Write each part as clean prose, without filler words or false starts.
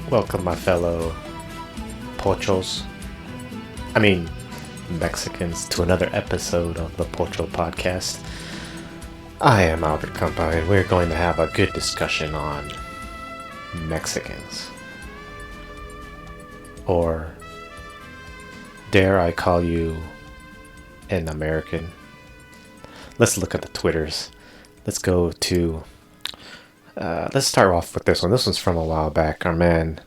Welcome, my fellow Pochos. I mean, Mexicans, to another episode of the Pocho Podcast. I am Albert Campa, and we're going to have a good discussion on Mexicans. Or, dare I call you an American? Let's look at the Twitters. Let's go to... let's start off with this one. This one's from a while back. Our man,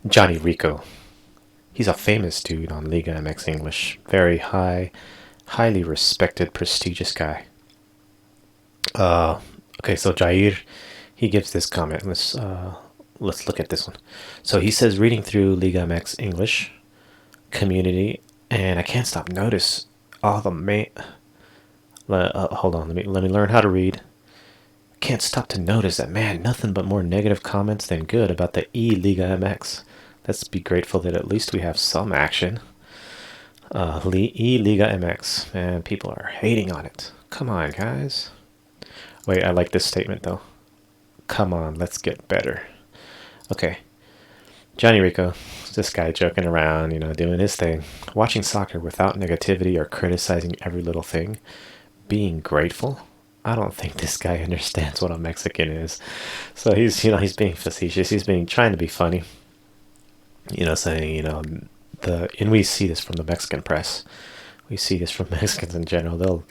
Johnny Rico. He's a famous dude on Liga MX English. Very highly respected, prestigious guy. Okay, so Jair, he gives this comment. Let's look at this one. So he says, reading through Liga MX English community, and I can't stop notice all the hold on, let me learn how to read. Can't stop to notice that, man, nothing but more negative comments than good about the Liga MX. Let's be grateful that at least we have some action. Liga MX, man, people are hating on it. Come on, guys. Wait, I like this statement though. Come on, let's get better. Okay, Johnny Rico, this guy joking around, doing his thing, watching soccer without negativity or criticizing every little thing, being grateful. I don't think this guy understands what a Mexican is. So he's being facetious. He's trying to be funny. Saying, and we see this from the Mexican press. We see this from Mexicans in general.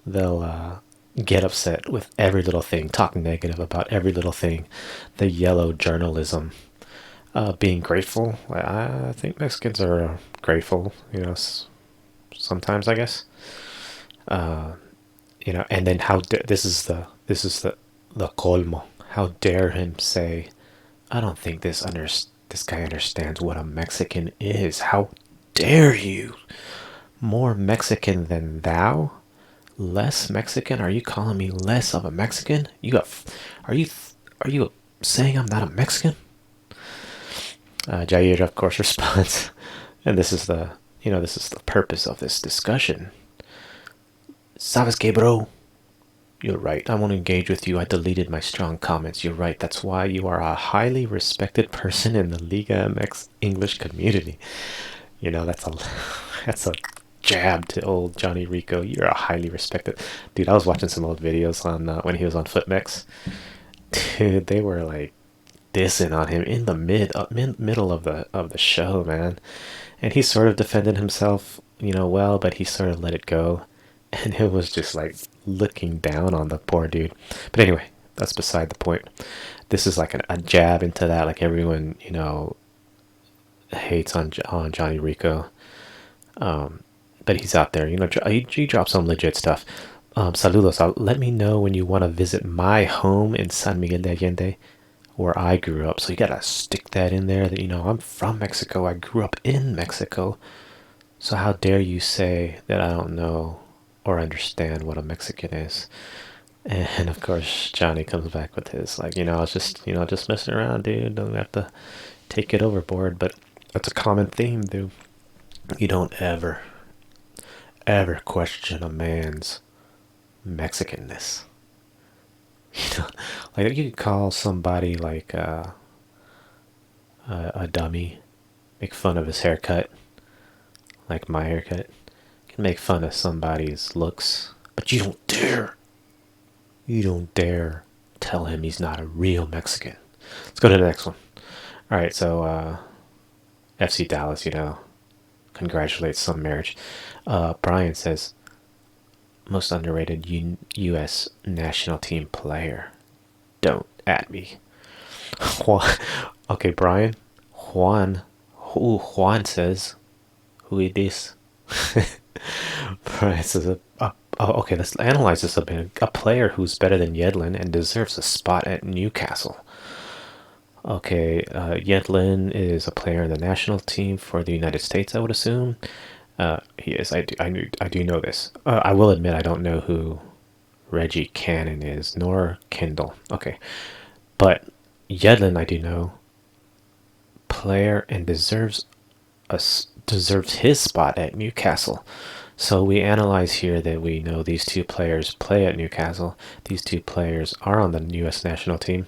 They'll get upset with every little thing, talk negative about every little thing. The yellow journalism. Being grateful. I think Mexicans are grateful. Sometimes, I guess. And then this is the colmo. How dare him say, I don't think this guy understands what a Mexican is. How dare you? More Mexican than thou? Less Mexican? Are you calling me less of a Mexican? Are you saying I'm not a Mexican? Jair, of course, responds, and this is the purpose of this discussion. Sabes que, bro? You're right. I won't engage with you. I deleted my strong comments. You're right. That's why you are a highly respected person in the Liga MX English community. That's a jab to old Johnny Rico. You're a highly respected dude. I was watching some old videos on when he was on Footmex. Dude, they were like dissing on him in the middle of the show, man. And he sort of defended himself, well, but he sort of let it go. And it was just like looking down on the poor dude. But anyway, that's beside the point. This is like a jab into that. Like everyone, hates on Johnny Rico. But he's out there. He drops some legit stuff. Saludos. Let me know when you want to visit my home in San Miguel de Allende, where I grew up. So you got to stick that in there that, I'm from Mexico. I grew up in Mexico. So how dare you say that I don't know or understand what a Mexican is? And of course, Johnny comes back with his, I was just messing around, dude. Don't have to take it overboard. But that's a common theme, dude. You don't ever question a man's Mexicanness. Like you could call somebody like a dummy, make fun of his haircut, like my haircut. Make fun of somebody's looks, but you don't dare tell him he's not a real Mexican. Let's go to the next one. All right, so FC Dallas, congratulates some marriage. Brian says, most underrated U.S. national team player. Don't at me. Okay, Brian. Juan says, who is this? Right, so okay, let's analyze this a bit. A player who's better than Yedlin and deserves a spot at Newcastle. Okay, Yedlin is a player in the national team for the United States, I would assume. He is. I do know this. I will admit I don't know who Reggie Cannon is, nor Kendall. Okay, but Yedlin I do know. Player and deserves his spot at Newcastle. So we analyze here that we know these two players play at Newcastle. These two players are on the U.S. national team.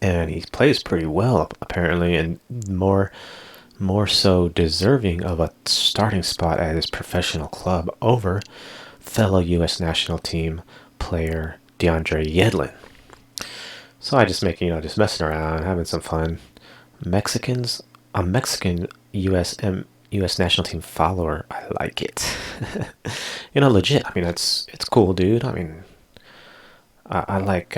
and he plays pretty well apparently, and more so deserving of a starting spot at his professional club over fellow U.S. national team player DeAndre Yedlin. So I just just messing around, having some fun. A Mexican U.S. national team follower. I like it. Legit. I mean, it's cool, dude. I mean, I like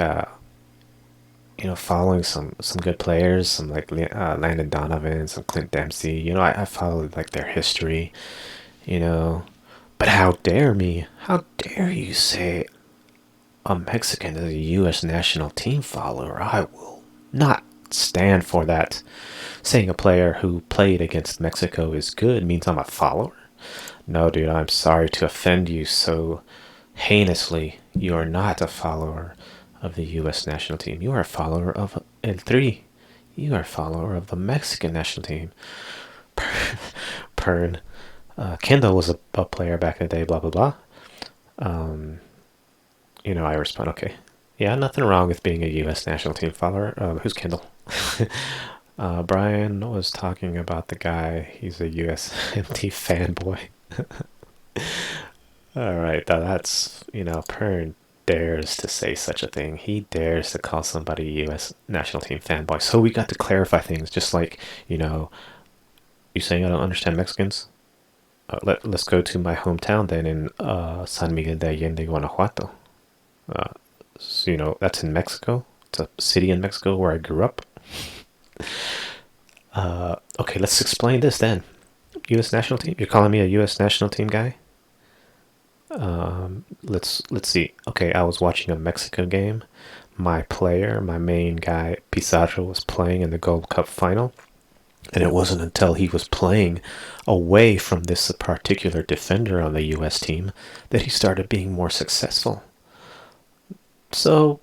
following some good players, some like Landon Donovan, some Clint Dempsey. I follow like their history. But how dare you say a Mexican is a U.S. national team follower? I will not stand for that. Saying a player who played against Mexico is good means I'm a follower? No, dude, I'm sorry to offend you so heinously. You are not a follower of the U.S. national team. You are a follower of El3. You are a follower of the Mexican national team. Pern. Kendall was a player back in the day, blah, blah, blah. I respond, okay. Yeah, nothing wrong with being a U.S. national team follower. Who's Kendall? Brian was talking about the guy. He's a USMT fanboy. All right, that's, Pern dares to say such a thing. He dares to call somebody a U.S. national team fanboy. So we got to clarify things, just like, you saying I don't understand Mexicans? Let's go to my hometown then in San Miguel de Allende, Guanajuato. So, that's in Mexico. It's a city in Mexico where I grew up. Okay, let's explain this then. U.S. national team? You're calling me a U.S. national team guy? Let's see. Okay, I was watching a Mexico game. My main guy, Pizarro, was playing in the Gold Cup final. And it wasn't until he was playing away from this particular defender on the U.S. team that he started being more successful. So,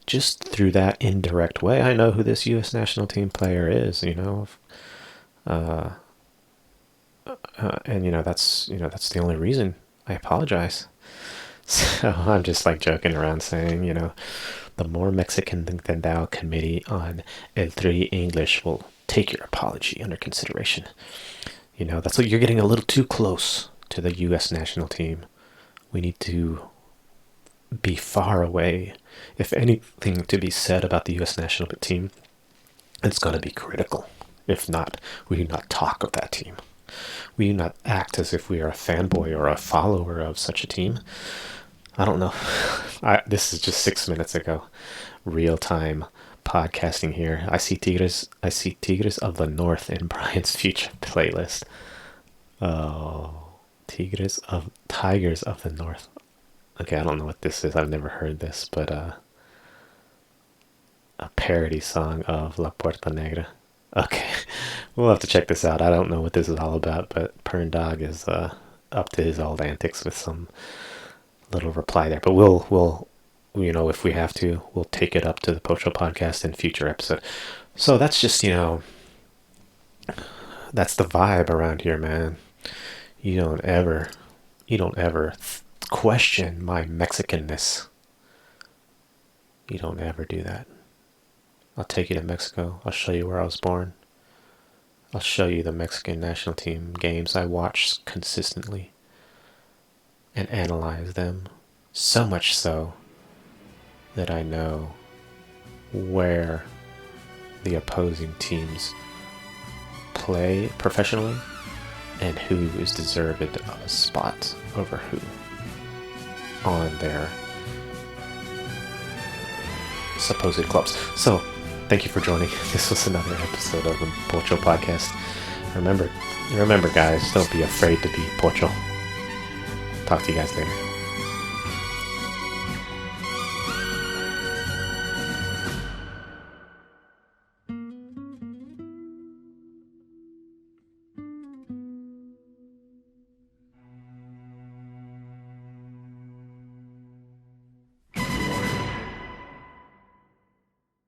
just through that indirect way, I know who this U.S. national team player is. And that's the only reason. I apologize. So I'm just like joking around saying, the More Mexican Than Thou Committee on El3 English will take your apology under consideration. That's what you're getting a little too close to the U.S. national team. We need to be far away. If anything to be said about the U.S. national team, it's going to be critical. If not, we do not talk of that team. We do not act as if we are a fanboy or a follower of such a team. I don't know. This is just 6 minutes ago. Real-time podcasting here. I see Tigres of the North in Brian's future playlist. Oh, Tigers of the North. Okay, I don't know what this is. I've never heard this, but a parody song of La Puerta Negra. Okay, we'll have to check this out. I don't know what this is all about, but Pern Dog is up to his old antics with some little reply there. But we'll if we have to, we'll take it up to the Pocho Podcast in future episode. So that's just, that's the vibe around here, man. You don't ever question my Mexicanness. You don't ever do that. I'll take you to Mexico. I'll show you where I was born. I'll show you the Mexican national team games I watch consistently and analyze them. So much so that I know where the opposing teams play professionally and who is deserved of a spot over who on their supposed clubs. So, thank you for joining. This was another episode of the Pocho Podcast. Remember guys, don't be afraid to be Pocho. Talk to you guys later.